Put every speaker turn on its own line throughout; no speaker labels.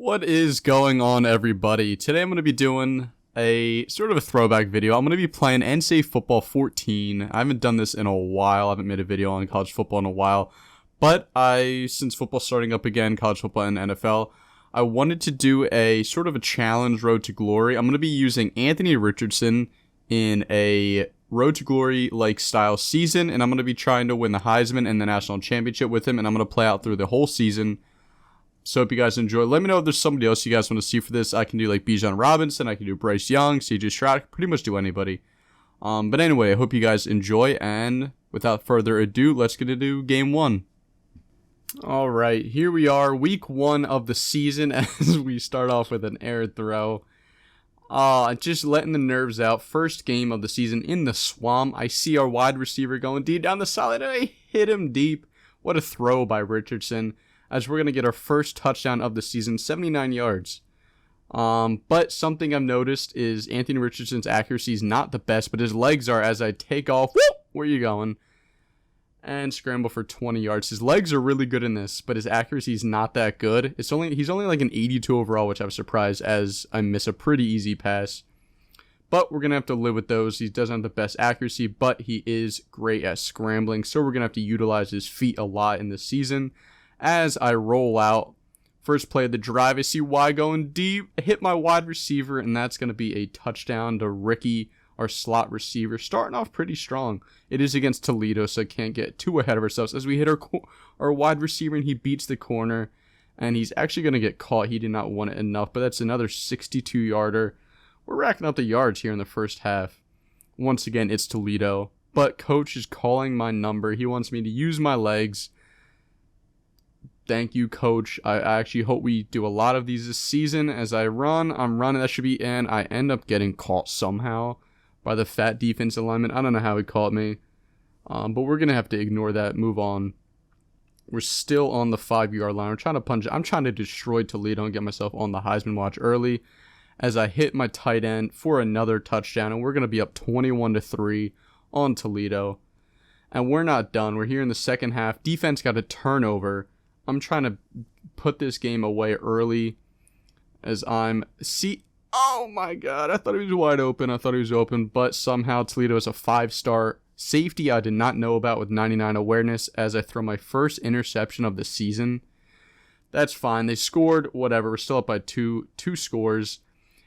What is going on, everybody? Today I'm going to be doing a sort of a throwback video. I'm going to be playing NCAA Football 14. I haven't done this in a while. I haven't made a video on college football in a while. But since football's starting up again, college football and NFL, I wanted to do a sort of a challenge road to glory. I'm going to be using Anthony Richardson in a road to glory like style season, and I'm going to be trying to win the Heisman and the national championship with him, and I'm going to play out through the whole season. So hope you guys enjoy. Let me know if there's somebody else you guys want to see for this. I can do like Bijan Robinson. I can do Bryce Young, CJ Stroud. I can pretty much do anybody. But anyway, I hope you guys enjoy. And without further ado, let's get into game one. All right, here we are, week one of the season as we start off with an air throw. Just letting the nerves out. First game of the season in the swamp. I see our wide receiver going deep down the sideline, and I hit him deep. What a throw by Richardson. As we're going to get our first touchdown of the season, 79 yards. But something I've noticed is Anthony Richardson's accuracy is not the best, but his legs are as I take off. Whoop, where are you going? And scramble for 20 yards. His legs are really good in this, but his accuracy is not that good. He's only like an 82 overall, which I was surprised as I miss a pretty easy pass. But we're going to have to live with those. He doesn't have the best accuracy, but he is great at scrambling. So we're going to have to utilize his feet a lot in this season. As I roll out, first play of the drive, I see Y going deep, hit my wide receiver, and that's going to be a touchdown to Ricky, our slot receiver, starting off pretty strong. It is against Toledo, so I can't get too ahead of ourselves. As we hit our wide receiver, and he beats the corner, and he's actually going to get caught. He did not want it enough, but that's another 62-yarder. We're racking up the yards here in the first half. Once again, it's Toledo, but coach is calling my number. He wants me to use my legs. Thank you, coach. I actually hope we do a lot of these this season. As I'm running, that should be in. I end up getting caught somehow by the fat defensive lineman. I don't know how he caught me, but we're going to have to ignore that, move on. We're still on the 5-yard line. I'm trying to destroy Toledo and get myself on the Heisman watch early as I hit my tight end for another touchdown, and we're going to be up 21-3 on Toledo. And we're not done. We're here in the second half. Defense got a turnover. I'm trying to put this game away early as oh my god, I thought he was wide open. But somehow Toledo is a 5-star safety I did not know about with 99 awareness as I throw my first interception of the season. That's fine. They scored, whatever. We're still up by two scores.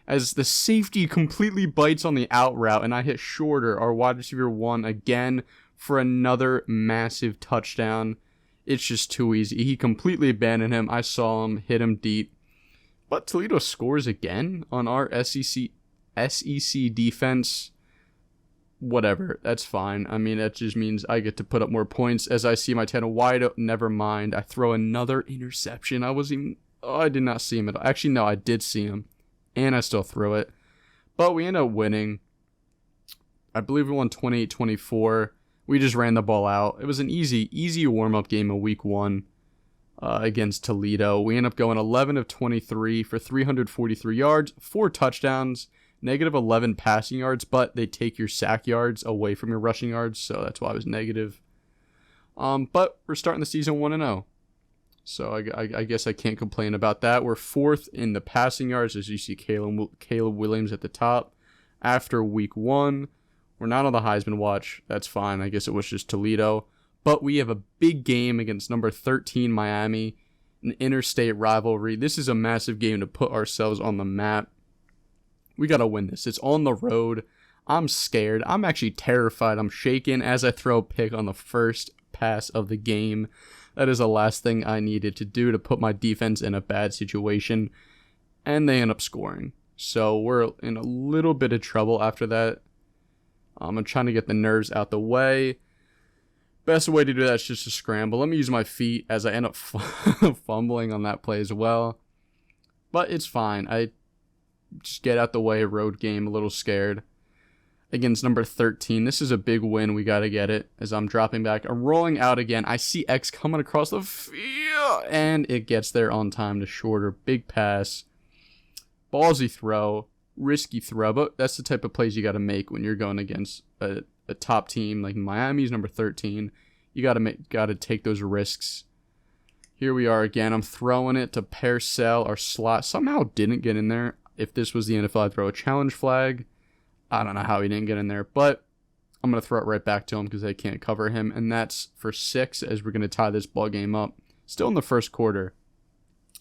As the safety completely bites on the out route and I hit shorter, our wide receiver won again for another massive touchdown. It's just too easy. He completely abandoned him. I saw him, hit him deep. But Toledo scores again on our SEC defense. Whatever, that's fine. I mean, that just means I get to put up more points as I see my 10 wide open. Never mind. I throw another interception. I did not see him at all. Actually, no, I did see him. And I still threw it. But we end up winning. I believe we won 28-24. We just ran the ball out. It was an easy warm-up game of week one against Toledo. We end up going 11 of 23 for 343 yards, 4 touchdowns, negative 11 passing yards, but they take your sack yards away from your rushing yards, so that's why I was negative. But we're starting the season 1-0. So I guess I can't complain about that. We're 4th in the passing yards, as you see Caleb Williams at the top. After week one, we're not on the Heisman watch. That's fine. I guess it was just Toledo. But we have a big game against number 13 Miami, an interstate rivalry. This is a massive game to put ourselves on the map. We got to win this. It's on the road. I'm scared. I'm actually terrified. I'm shaking as I throw a pick on the first pass of the game. That is the last thing I needed to do to put my defense in a bad situation. And they end up scoring. So we're in a little bit of trouble after that. I'm trying to get the nerves out the way. Best way to do that is just to scramble. Let me use my feet as I end up fumbling on that play as well. But it's fine. I just get out the way. Road game. A little scared. Against number 13. This is a big win. We got to get it. As I'm dropping back. I'm rolling out again. I see X coming across the field. And it gets there on time to shorter. Big pass. Ballsy throw. Risky throw, but that's the type of plays you got to make when you're going against a top team like Miami's number 13. You got to take those risks. Here we are again. I'm throwing it to Parcell. Our slot somehow didn't get in there. If this was the NFL, I'd throw a challenge flag. I don't know how he didn't get in there, but I'm going to throw it right back to him because they can't cover him. And that's for 6 as we're going to tie this ball game up. Still in the first quarter.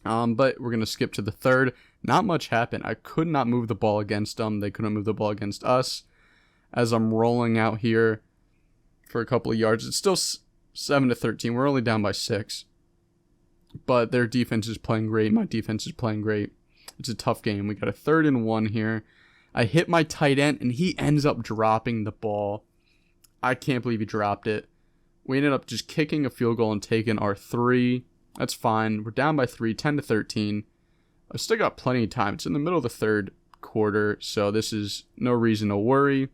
But we're going to skip to the third. Not much happened. I could not move the ball against them. They couldn't move the ball against us. As I'm rolling out here for a couple of yards, it's still 7-13. We're only down by 6. But their defense is playing great. My defense is playing great. It's a tough game. We got a 3rd and 1 here. I hit my tight end, and he ends up dropping the ball. I can't believe he dropped it. We ended up just kicking a field goal and taking our 3. That's fine. We're down by 3, 10-13. I've still got plenty of time. It's in the middle of the third quarter, so this is no reason to worry.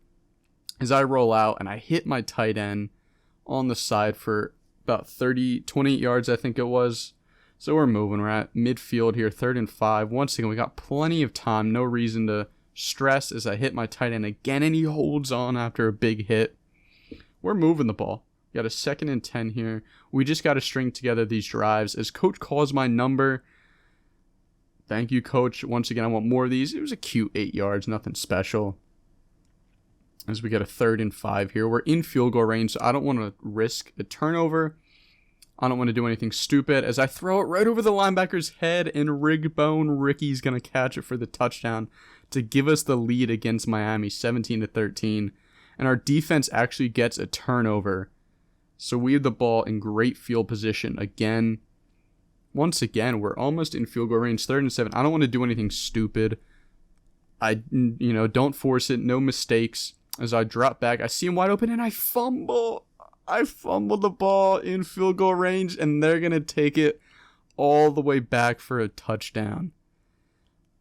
As I roll out, and I hit my tight end on the side for about 28 yards, I think it was. So we're moving. We're at midfield here, 3rd and 5. Once again, we got plenty of time. No reason to stress as I hit my tight end again, and he holds on after a big hit. We're moving the ball. We got a 2nd and 10 here. We just got to string together these drives. As coach calls my number, thank you, coach. Once again, I want more of these. It was a cute 8 yards, nothing special. As we get a 3rd and 5 here. We're in field goal range, so I don't want to risk a turnover. I don't want to do anything stupid. As I throw it right over the linebacker's head, and Rigbone Ricky's going to catch it for the touchdown to give us the lead against Miami, 17-13. And our defense actually gets a turnover. So we have the ball in great field position again. Once again, we're almost in field goal range, 3rd and 7. I don't want to do anything stupid. Don't force it. No mistakes. As I drop back, I see him wide open, and I fumble. I fumbled the ball in field goal range, and they're going to take it all the way back for a touchdown.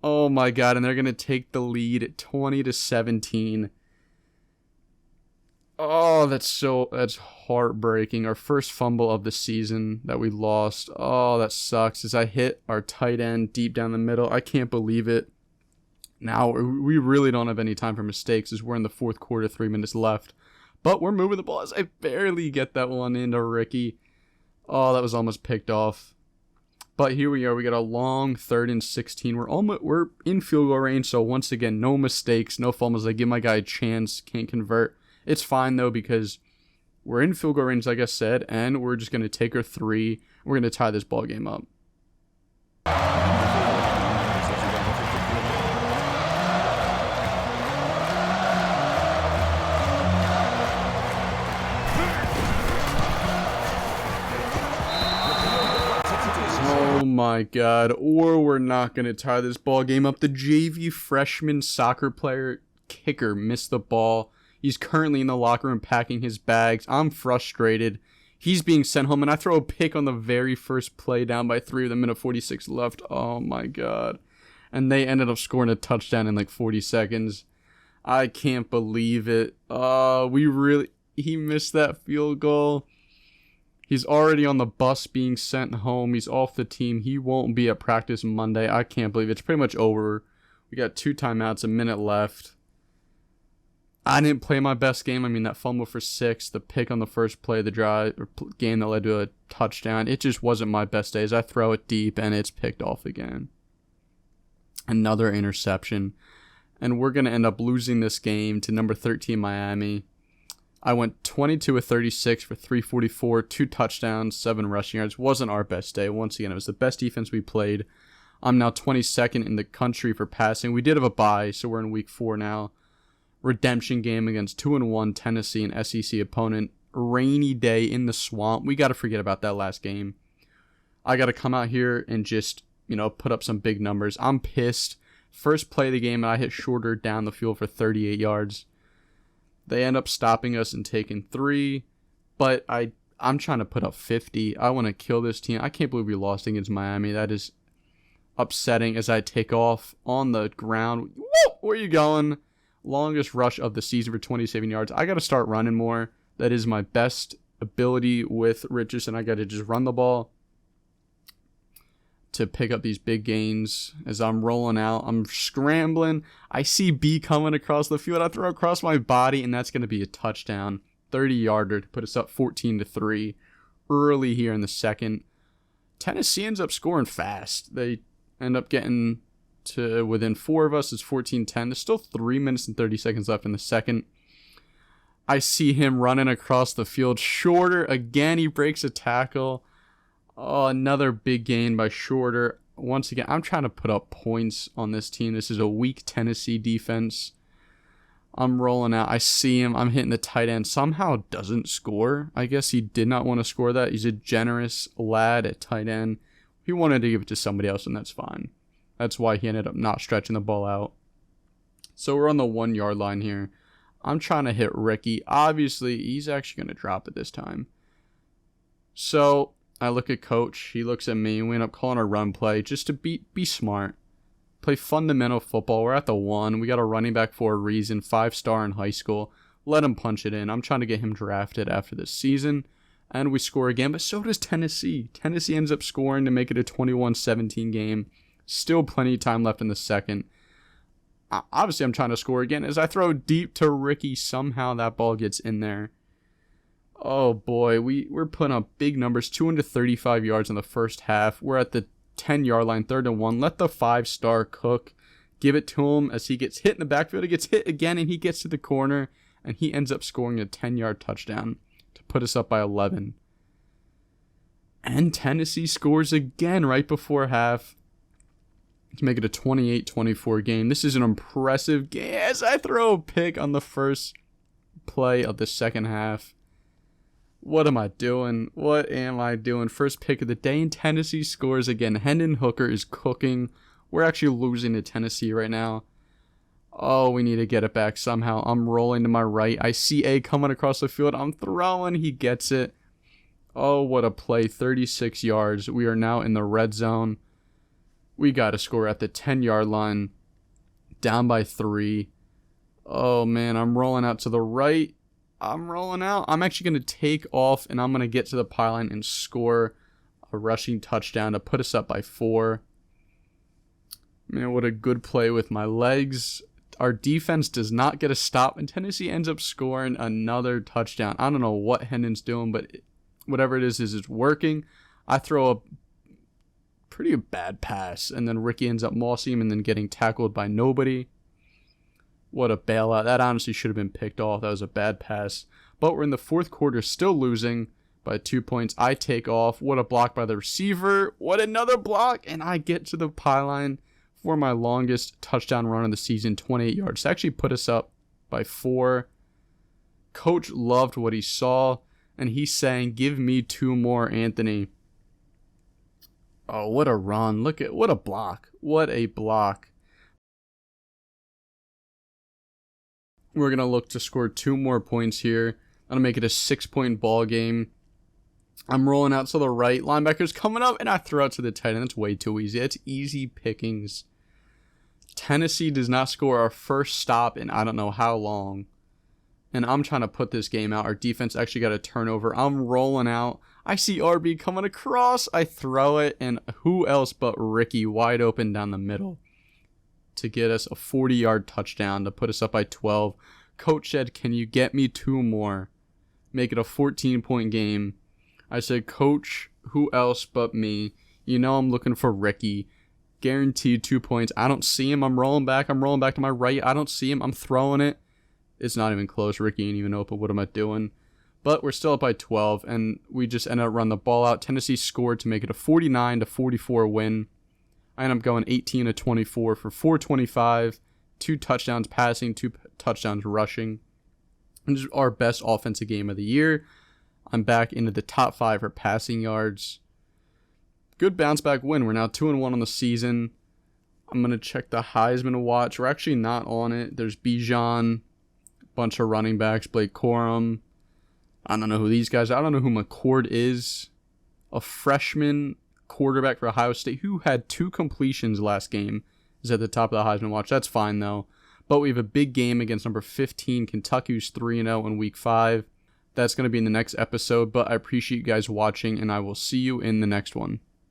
Oh my God, and they're going to take the lead at 20-17. Oh, that's heartbreaking. Our first fumble of the season that we lost. Oh, that sucks. As I hit our tight end deep down the middle. I can't believe it. Now, we really don't have any time for mistakes as we're in the 4th quarter, 3 minutes left. But we're moving the ball as I barely get that one into Ricky. Oh, that was almost picked off. But here we are. We got a long 3rd and 16. We're in field goal range. So once again, no mistakes, no fumbles. I give my guy a chance. Can't convert. It's fine though because we're in field goal range, like I said, and we're just going to take our 3. We're going to tie this ball game up. Oh my God, or we're not going to tie this ball game up. The JV freshman soccer player kicker missed the ball. He's currently in the locker room packing his bags. I'm frustrated. He's being sent home, and I throw a pick on the very first play down by 3 with a minute 46 left. Oh my God. And they ended up scoring a touchdown in like 40 seconds. I can't believe it. He missed that field goal. He's already on the bus being sent home. He's off the team. He won't be at practice Monday. I can't believe it. It's pretty much over. We got 2 timeouts, a minute left. I didn't play my best game. I mean, that fumble for 6, the pick on the first play of the drive, or game that led to a touchdown. It just wasn't my best day as I throw it deep and it's picked off again. Another interception. And we're going to end up losing this game to number 13 Miami. I went 22 of 36 for 344, 2 touchdowns, 7 rushing yards. Wasn't our best day. Once again, it was the best defense we played. I'm now 22nd in the country for passing. We did have a bye, so we're in week 4 now. Redemption game against 2-1 Tennessee, an SEC opponent. Rainy day in the swamp. We got to forget about that last game. I got to come out here and just, put up some big numbers. I'm pissed. First play of the game, and I hit shorter down the field for 38 yards. They end up stopping us and taking 3, but I'm trying to put up 50. I want to kill this team. I can't believe we lost against Miami. That is upsetting as I take off on the ground. Whoa, where are you going? Longest rush of the season for 27 yards. I got to start running more. That is my best ability with Richardson. I got to just run the ball to pick up these big gains. As I'm rolling out, I'm scrambling. I see B coming across the field. I throw across my body, and that's going to be a touchdown. 30-yarder to put us up 14-3 early here in the second. Tennessee ends up scoring fast. They end up getting to within 4 of us. It's 14-10. There's still 3 minutes and 30 seconds left in the second. I see him running across the field. Shorter again. He breaks a tackle. Oh, another big gain by Shorter. Once again, I'm trying to put up points on this team. This is a weak Tennessee defense. I'm rolling out. I see him. I'm hitting the tight end. Somehow doesn't score. I guess he did not want to score that. He's a generous lad at tight end. He wanted to give it to somebody else, and that's fine. That's why he ended up not stretching the ball out. So we're on the 1 yard line here. I'm trying to hit Ricky. Obviously, he's actually going to drop it this time. So I look at Coach. He looks at me. We end up calling a run play just to be smart. Play fundamental football. We're at the 1. We got a running back for a reason. 5-star in high school. Let him punch it in. I'm trying to get him drafted after this season. And we score again. But so does Tennessee. Tennessee ends up scoring to make it a 21-17 game. Still plenty of time left in the second. Obviously, I'm trying to score again. As I throw deep to Ricky, somehow that ball gets in there. Oh boy, we're putting up big numbers. 235 yards in the first half. We're at the 10-yard line, 3rd and 1. Let the 5-star cook. Give it to him as he gets hit in the backfield. He gets hit again, and he gets to the corner, and he ends up scoring a 10-yard touchdown to put us up by 11. And Tennessee scores again right before half to make it a 28-24 game. This is an impressive game as I throw a pick on the first play of the second half. What am I doing? What am I doing? First pick of the day, and Tennessee scores again. Hendon Hooker is cooking. We're actually losing to Tennessee right now. Oh, we need to get it back somehow. I'm rolling to my right. I see A coming across the field. I'm throwing. He gets it. Oh, what a play. 36 yards. We are now in the red zone. We got to score at the 10-yard line. Down by 3. Oh, man. I'm rolling out to the right. I'm rolling out. I'm actually going to take off, and I'm going to get to the pylon and score a rushing touchdown to put us up by 4. Man, what a good play with my legs. Our defense does not get a stop, and Tennessee ends up scoring another touchdown. I don't know what Hendon's doing, but whatever it is it's working. I throw a pretty bad pass, and then Ricky ends up mossing him and then getting tackled by nobody. What a bailout. That honestly should have been picked off. That was a bad pass. But we're in the fourth quarter, still losing by 2 points. I take off. What a block by the receiver. What another block. And I get to the pylon for my longest touchdown run of the season, 28 yards. To actually put us up by 4. Coach loved what he saw, and he's saying, give me 2 more, Anthony. Oh, what a run. Look at what a block. What a block. We're going to look to score 2 more points here. I'm going to make it a 6-point ball game. I'm rolling out to the right. Linebacker's coming up, and I throw it to the tight end. That's way too easy. It's easy pickings. Tennessee does not score our first stop in I don't know how long. And I'm trying to put this game out. Our defense actually got a turnover. I'm rolling out. I see RB coming across. I throw it, and who else but Ricky wide open down the middle to get us a 40-yard touchdown to put us up by 12. Coach said, can you get me 2 more? Make it a 14-point game. I said, Coach, who else but me? You know I'm looking for Ricky. Guaranteed 2 points. I don't see him. I'm rolling back to my right. I don't see him. I'm throwing it. It's not even close. Ricky ain't even open. What am I doing? But we're still up by 12, and we just ended up running the ball out. Tennessee scored to make it a 49-44 win. I ended up going 18-24 for 425, 2 touchdowns passing, 2 touchdowns rushing. And this is our best offensive game of the year. I'm back into the top 5 for passing yards. Good bounce back win. We're now 2-1 on the season. I'm going to check the Heisman watch. We're actually not on it. There's Bijan, a bunch of running backs, Blake Corum. I don't know who these guys are. I don't know who McCord is. A freshman quarterback for Ohio State who had 2 completions last game is at the top of the Heisman watch. That's fine, though. But we have a big game against number 15, Kentucky, who's 3-0 in week 5. That's going to be in the next episode, but I appreciate you guys watching, and I will see you in the next one.